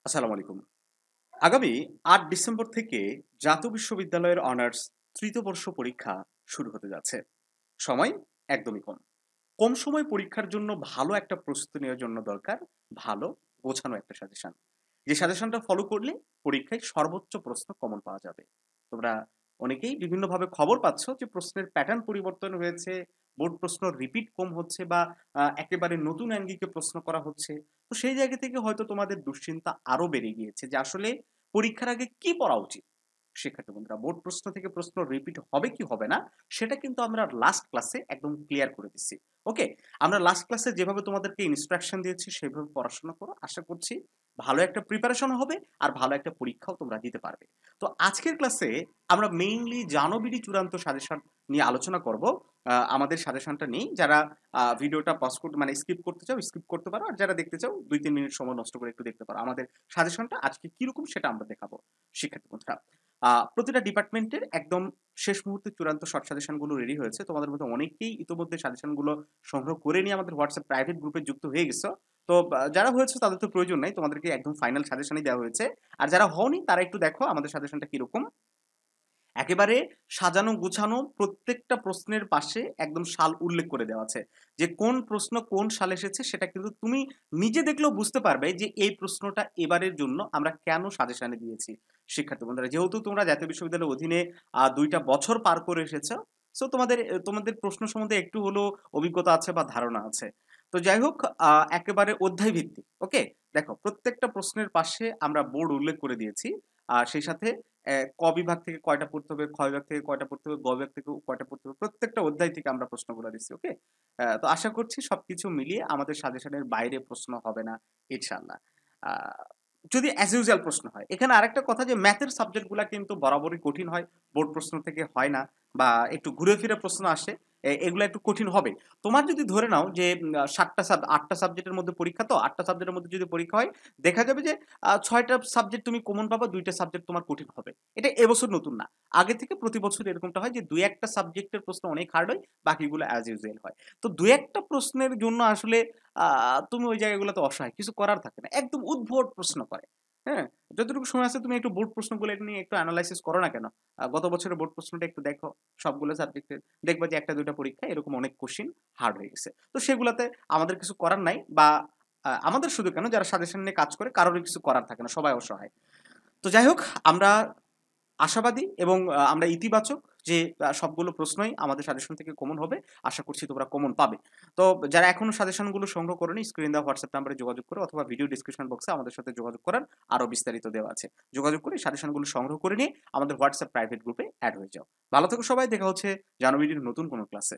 আসসালামু আলাইকুম। আগামী ৮ ডিসেম্বর থেকে জাতীয় বিশ্ববিদ্যালয়ের অনার্স তৃতীয় বর্ষ পরীক্ষা শুরু হতে যাচ্ছে। সময় একদমই কম। কম সময়ে পরীক্ষার জন্য ভালো একটা প্রস্তুতি নেওয়ার জন্য দরকার ভালো গোছানো একটা সাজেশন। যে সাজেশনটা ফলো করলে পরীক্ষায় সর্বোচ্চ প্রশ্ন কমন পাওয়া যাবে। তোমরা অনেকেই বিভিন্নভাবে খবর পাচ্ছ যে প্রশ্নের প্যাটার্ন পরিবর্তন হয়েছে, বোর্ড প্রশ্ন রিপিট কম হচ্ছে বা একেবারে নতুন আঙ্গিকে প্রশ্ন করা হচ্ছে। তো সেই জায়গা থেকে হয়তো তোমাদের দুশ্চিন্তা আরো বেড়ে গিয়েছে যে আসলে পরীক্ষার আগে কি পড়া উচিত? শিক্ষার্থী বন্ধুরা, বোর্ড প্রশ্ন থেকে প্রশ্ন রিপিট হবে কি হবে না সেটা কিন্তু আমরা লাস্ট ক্লাসে একদম ক্লিয়ার করে দিচ্ছি। ওকে? আমরা লাস্ট ক্লাসে যেভাবে তোমাদেরকে ইনস্ট্রাকশন দিয়েছি সেভাবে পড়াশোনা করো। আশা করছি ভালো একটা প্রিপারেশন হবে আর ভালো একটা পরীক্ষাও তোমরা দিতে পারবে। তো আজকের ক্লাসে আমরা মেইনলি জানবিডি চূড়ান্ত সাজেশন নিয়ে আলোচনা করব। আমাদের সাজেশনটা নেই। যারা ভিডিওটা পজ করতে মানে স্কিপ করতে চাও, স্কিপ করতে পারো। আর যারা দেখতে চাও ২-৩ মিনিট সময় নষ্ট করে একটু দেখতে পারো। আমাদের সাজেশনটা আজকে কিরকম সেটা আমরা দেখাবো শিক্ষার্থী বন্ধুরা। প্রতিটা ডিপার্টমেন্টের একদম শেষ মুহূর্তে চূড়ান্ত শর্ট সাজেশন গুলো রেডি হয়েছে। তোমাদের মধ্যে অনেকেই ইতোমধ্যে সাজেশন গুলো সংগ্রহ করে নিয়ে আমাদের হোয়াটসঅ্যাপ প্রাইভেট গ্রুপে যুক্ত হয়ে গেছো। তো যারা হয়েছে তাদের তো প্রয়োজন নাই। তোমাদেরকে একদম ফাইনাল সাজেশনই দেওয়া হয়েছে। আর যারা হওনি তারা একটু দেখো আমাদের সাজেশনটা কিরকম। একেবারে সাজানো গুছানো প্রত্যেকটা প্রশ্নের পাশে একদম সাল উল্লেখ করে দেওয়া আছে। যে কোন প্রশ্ন কোন সালে এসেছে সেটা কিন্তু তুমি নিজে দেখলেও বুঝতে পারবে যে এই প্রশ্নটা এবারের জন্য আমরা কেন সাজেশনে দিয়েছি। শিক্ষার্থী বন্ধুরা, যেহেতু তোমরা জাতীয় বিশ্ববিদ্যালয়ের অধীনে ২ টা বছর পার করে এসেছো, সো তোমাদের প্রশ্ন সম্বন্ধে একটু হলেও অভিজ্ঞতা আছে বা ধারণা আছে। তো যাই হোক, একেবারে অধ্যায় ভিত্তিক। ওকে? দেখো প্রত্যেকটা প্রশ্নের পাশে আমরা বোর্ড উল্লেখ করে দিয়েছি। সেই সাথে ক বিভাগ থেকে কয়টা পড়তে হবে, খ বিভাগ থেকে কয়টা পড়তে হবে, গ বিভাগ থেকে কয়টা পড়তে হবে। প্রত্যেকটা অধ্যায় থেকে আমরা প্রশ্নগুলো দিচ্ছি। ওকে? তো আশা করছি সবকিছু মিলিয়ে আমাদের সাজেশনের বাইরে প্রশ্ন হবে না ইনশাআল্লাহ। আ যদি অ্যাজ ইউজুয়াল প্রশ্ন হয়। এখানে আরেকটা কথা যে ম্যাথের সাবজেক্ট গুলা কিন্তু বরাবরই কঠিন হয়। বোর্ড প্রশ্ন থেকে হয় না বা একটু ঘুরে ফিরে প্রশ্ন আসে। এগুলা একটু কঠিন হবে। তোমার যদি ধরে নাও যে ৭ টা ৮ টা সাবজেক্টের মধ্যে পরীক্ষা, তো ৮ টা সাবজেক্টের মধ্যে যদি পরীক্ষা হয়, দেখা যাবে যে ৬ টা সাবজেক্ট তুমি কমন পাবা, ২ টা সাবজেক্ট তোমার কঠিন হবে। এটা এবছর নতুন না। আগে থেকে প্রতি বছর এরকমটা হয় যে ২-১ টা সাবজেক্টের প্রশ্ন অনেক হার্ড হয়, বাকিগুলো অ্যাজ ইউজুয়াল হয়। তো ২-১ টা প্রশ্নের জন্য আসলে আ তুমি ওই জায়গাগুলোতে অসহায়। কিছু করার থাকে না। একদম উদ্ভট প্রশ্ন করে। হ্যাঁ? যতটুকু সময় আছে তুমি একটু বোর্ড প্রশ্নগুলো নিয়ে একটু এনালাইসিস করো না কেন? গত বছরের বোর্ড প্রশ্নটা একটু দেখো। সবগুলো সাবজেক্টের। দেখবা যে ১ টা ২ টা পরীক্ষায় এরকম অনেক কোয়েশ্চেন হার্ড হয়ে গেছে। তো সেগুলাতে আমাদের কিছু করার নাই বা আমাদের শুধু কেন, যারা সাজেশন নিয়ে কাজ করে কারোরই কিছু করার থাকে না। সবাই অসহায়। তো যাই হোক, আমরা আশাবাদী এবং আমরা ইতিবাচক যে সবগুলো প্রশ্নই আমাদের সাজেশন থেকে কমন হবে। আশা করছি তোমরা কমন পাবে। তো যারা এখনো সাজেশনগুলো সংগ্রহ করোনি, স্ক্রিনে দেওয়া হোয়াটসঅ্যাপ নাম্বারে যোগাযোগ করো অথবা ভিডিও ডেসক্রিপশন বক্সে আমাদের সাথে যোগাযোগ করার আরো বিস্তারিত দেওয়া আছে। যোগাযোগ করে সাজেশনগুলো সংগ্রহ করে নিয়ে আমাদের হোয়াটসঅ্যাপ প্রাইভেট গ্রুপে এড হয়ে যাও। ভালো থেকো সবাই। দেখা হচ্ছে জানুয়ারির নতুন কোনো ক্লাসে।